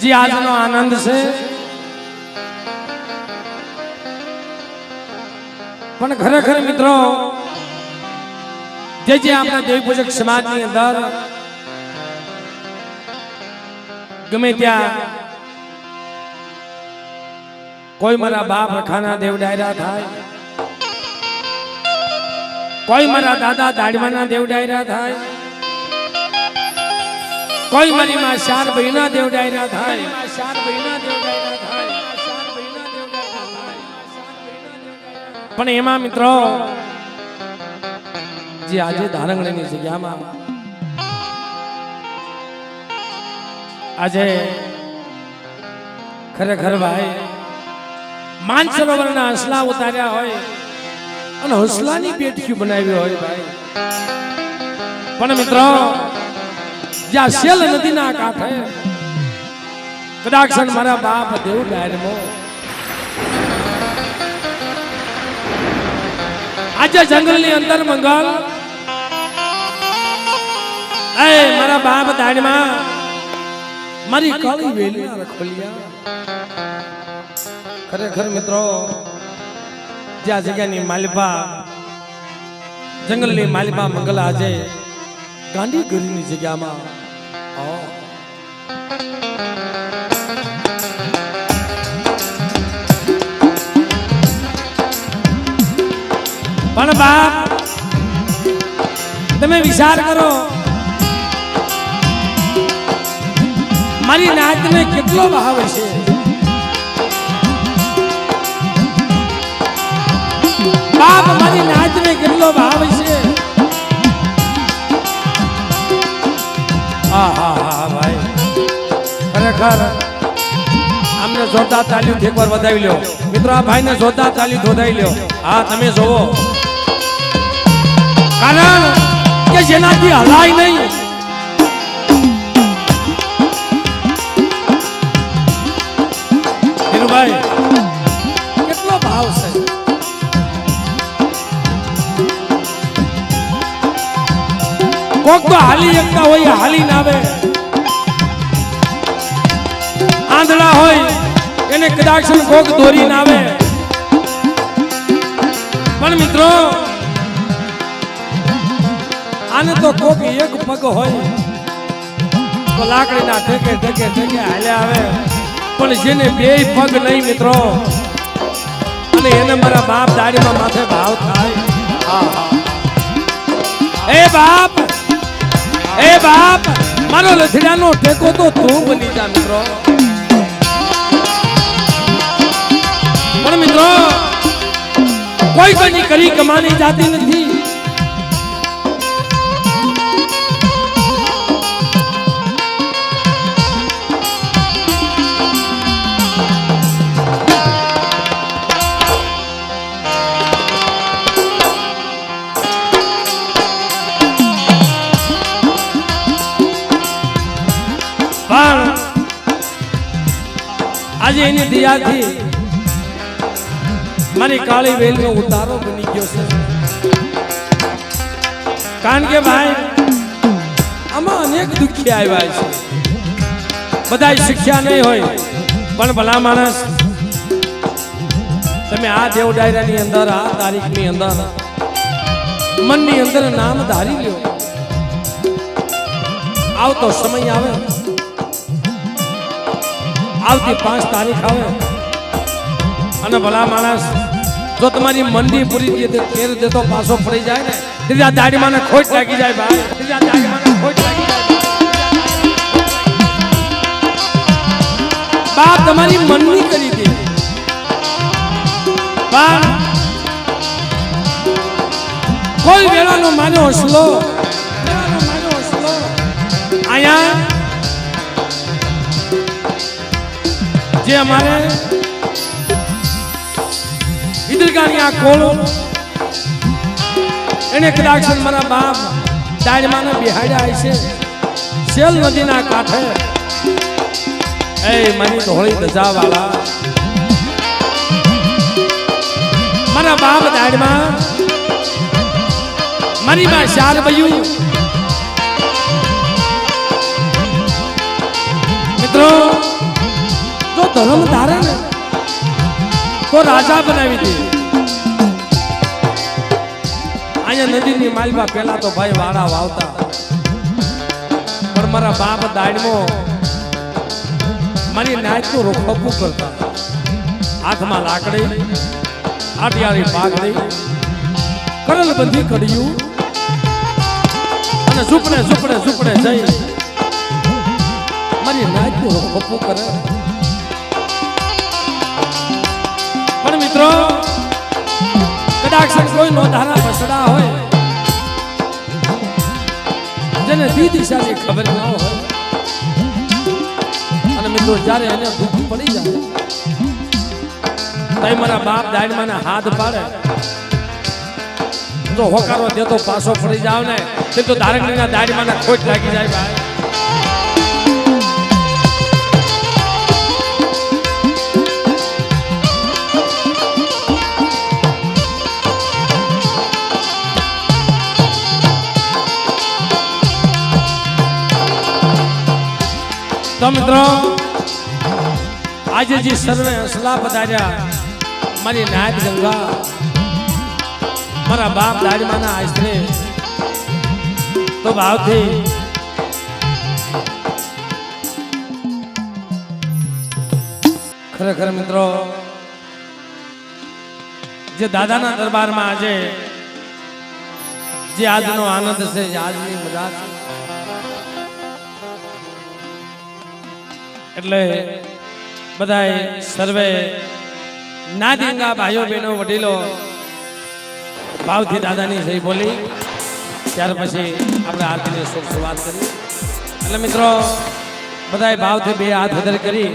जी આજનો આનંદ છે પણ ખરેખર મિત્રો જે આપણા દેવી પૂજક સમાજની અંદર ગમે ત્યાં કોઈ મારા બાપ રખાના દેવ ડાયરા થાય, કોઈ મારા દાદા દાડવાના દેવ ડાયરા થાય, કોઈ મારી માં ચાર બહેના દેવ ડાયરા થાય, પણ એમાં મિત્રો જે આજે ધારંગણીની જગ્યામાં આજે ખરેખર ભાઈ માનસરોવરના હંસલા ઉતાર્યા હોય અને હંસલાની પેટક્યુ બનાવી હોય ભાઈ, પણ મિત્રો જ્યાં શેલ નદીના કાંઠે કદાચ મારા બાપ દેવ ડાયરમાં આજે જંગલની અંદર મંગલ એ મારા બાપ દાડમાં મારી કાળી વેલી રખોલિયા ખરેખર મિત્રો જ્યાં જગ્યાની માલિપા જંગલની માલિપા મંગલ આજે ગાંધી ગરીની જગ્યામાં પણ બાપ તમે વિચાર કરો મારી નાતને કેટલો ભાવ છે, બાપ મારી નાતને કેટલો ભાવ છે. હા હા હા ભાઈ ખરેખર આમને જોરદાર તાલીમ એકવાર વધાવી લ્યો મિત્રો, આ ભાઈને જોરદાર તાલીમ વધાવી લ્યો. હા તમે જોવો કારણ કે જેનાથી હલાય નહીં ધીરુભાઈ કેટલો ભાવ છે. કોક તો હાલી એકતા હોય હાલી ના આવે, આંધળા હોય એને કદાચ કોક દોરી ના આવે, પણ મિત્રો આને તો કોક એક પગ હોય તો લાકડીના ઠેકે ઠેકે ઠેકે હાલ્યા આવે, પણ જેને બે પગ નહીં મિત્રો અને એને મારા બાપ દાડીમાં માથે ભાવ થાય. એ બાપ મારો લથડાનો ટેકો તો તું બની જા મિત્રો. પણ મિત્રો કોઈ કોઈની કરી કમાની જાતી નથી, આજે એની દયાથી મારી કાળી વેલનો ઉતારો બની ગયો છે. કારણ કે ભાઈ આમાં અનેક દુખી આવ્યા છે, બધા શીખ્યા નહીં હોય, પણ ભલા માણસ તમે આ દેવ ડાયરાની અંદર આ તારીખની અંદર મનની અંદર નામ ધારી લ્યો, આવતો સમય આવે આવતી 5 તારીખ આવે અને ભલા માણસ જો તમારી મંડી પૂરી તેર દેતો પાછો પડી જાય ને ત્રીજા દાડીમાં ખોટ લાગી જાય ભાઈ, ત્રીજા દાડીમાં ખોટ લાગી જાય. બાપ તમારી મનની કરી દે, પણ કોઈ વેળાનો માનો હસલો અહીંયા જે અમારે ઈદરગાની આ કોળો એને કદાચ મારા બાપ દાડમાં બિહાડ્યા છે શેલ નદીના કાંઠે. એ મારી ધોળી ધજા વાળા મારા બાપ દાડમાં મારી માં ચાર બયું મિત્રો ધર્મ ધારે ને તો રાજા બનાવી દે. અહીંયા નદીની માલમાં પેલા તો ભાઈ વાડા વાવતા, પણ મારા બાપ દાડમાં મારી નાચનું રોખપું કરતા. હાથમાં લાકડી, આટિયાળી પાઘડી, કરલબંધી કડિયું અને ઝૂપડે ઝૂપડે ઝૂપડે જઈ મારી નાચનું રોખપું કરે. પણ મિત્રો કદાચ કોઈ નો ધારા બસડા હોય જેને દી દિશાની ખબર ન હોય અને મિત્રો જ્યારે એને દુઃખ પડી જાય તો મારા બાપ દાડમાં હાથ પાડે તો હોકારો દેતો પાછો પડી જાવ ને તે તો ધારકડીના દાડમાં ખોટ લાગી જાય ભાઈ. તો મિત્રો આજે જે સર્વે હસલા પધાર્યા મારી નાયક ગંગા મારા બાપ દાડમાના આશરે તો ભાવથી ખરેખર મિત્રો જે દાદાના દરબારમાં આજે જે આજનો આનંદ છે, આજની મજા છે, એટલે બધાય સર્વે નાદિંગા ભાઈઓ બહેનો વડીલો ભાવથી દાદાની જય બોલી ત્યાર પછી આપણે આરતીની શરૂઆત કરી. એટલે મિત્રો બધાય ભાવથી બે હાથ વધારે કરી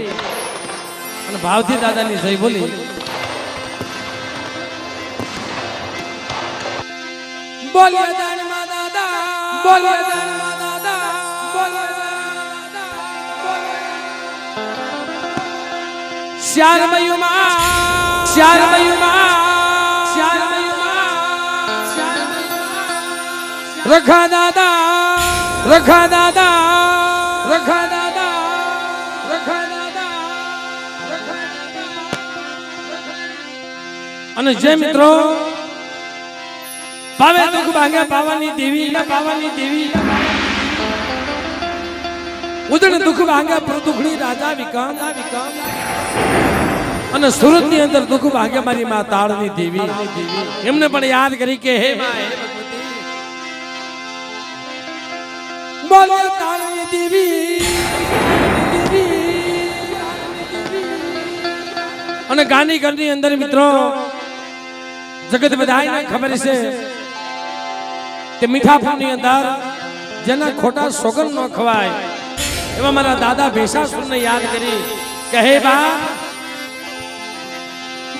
અને ભાવથી દાદાની જય બોલી. બોલ્યા દાનમાં દાદા, બોલ્યા દાનમાં દાદા, બોલ્યા શ્યારમયુમાં શ્યારમયુમાં શ્યારમયુમાં રખા દાદા, રખા દાદા, રખા દાદા, રખા દાદા, અને જે મિત્રો પાવે દુઃખ ભાગ્યા પાવાની દેવી, પાવાની દેવી ઉદણ દુઃખ ભાગ્યા પ્રદુખણી રાજા વિકામ વિકામ અને સુરત ની અંદર દુઃખ ભાગ્યા મારી માં તાળની દેવી એમને પણ યાદ કરી કે હે માં હે ભગવતી બોલો તાળની દેવી, અને ગાંધીગઢ ની અંદર મિત્રો જગત બધાને ખબર છે કે મીઠાપુર ની અંદર જેના ખોટા સોગન ન ખવાય એવા મારા દાદા ભેંસાસુરને યાદ કરી કે હે બા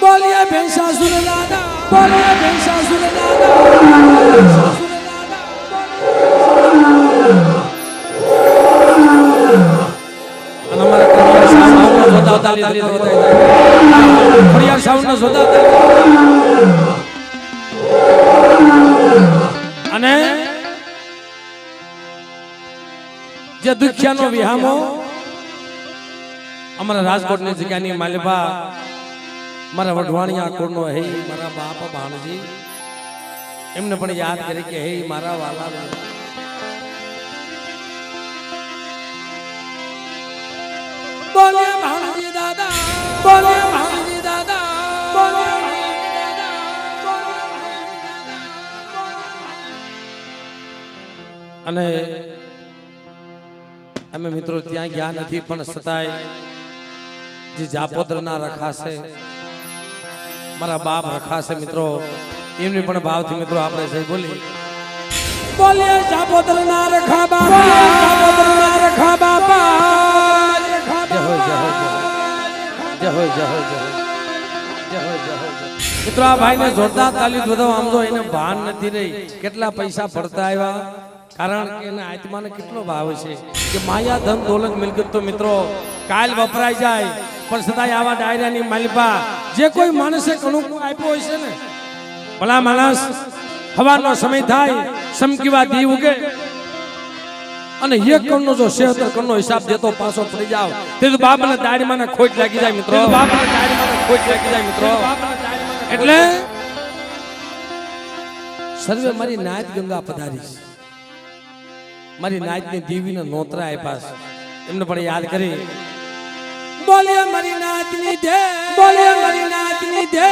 બોલિયા ભેંસાસુર દાદા, બોલિયા ભેંસાસુર દાદા, અને અમારા ખોડિયાર સાઉન્ડનો જોતા અને જે દુખિયાનો વિહામો અમારા રાજકોટની જગ્યાની માલિબા મારા વઢવાણિયા કોડનો હે મારા બાપ ભાણજી એમને પણ યાદ કરી કે હે મારા વાલા બોલે ભાણજી દાદા, બોલે ભાણજી દાદા, બોલે અને અમે મિત્રો ત્યાં ગયા નથી પણ છતાંય જે જાપોદરના રખાશે મારા બાપ રખાશે મિત્રો એમની પણ ભાવથી મિત્રો આપણે જઈ બોલી બોલે જાપોદરના રખા બાપા, જાપોદરના રખા બાપા, જય હો જય હો જય હો જય હો જય હો જય હો. મિત્રો આ ભાઈને જોરદાર તાલી બધો આમ તો એને ભાન નથી રહી કેટલા પૈસા ભરતા આવ્યા, કારણ કે એના આત્માને કેટલો ભાવ છે કે માયા ધન દોલત મિલકત તો મિત્રો કાલ વપરાઈ જાય પણ છતાંય આવા ડાયરાની માલિપા જે કોઈ માણસે ઘણું આપ્યું હોય છે ને ભલા માણસ સવારનો સમય થાય સમકીવા દી ઉગે અને એક કણનો જો 76 કણનો હિસાબ દેતો પાછો પડી જાવ તે તો બાપને દાઢીમાં ખોટ લાગી જાય મિત્રો, બાપને દાઢીમાં ખોટ લાગી જાય મિત્રો. એટલે સર્વે મારી નાત ગંગા પધારી, મારી નાતની દેવીને નોતરા આપ્યા એમને પણ યાદ કરી. બોલે મારી નાતની દે, બોલે મારી નાતની દે.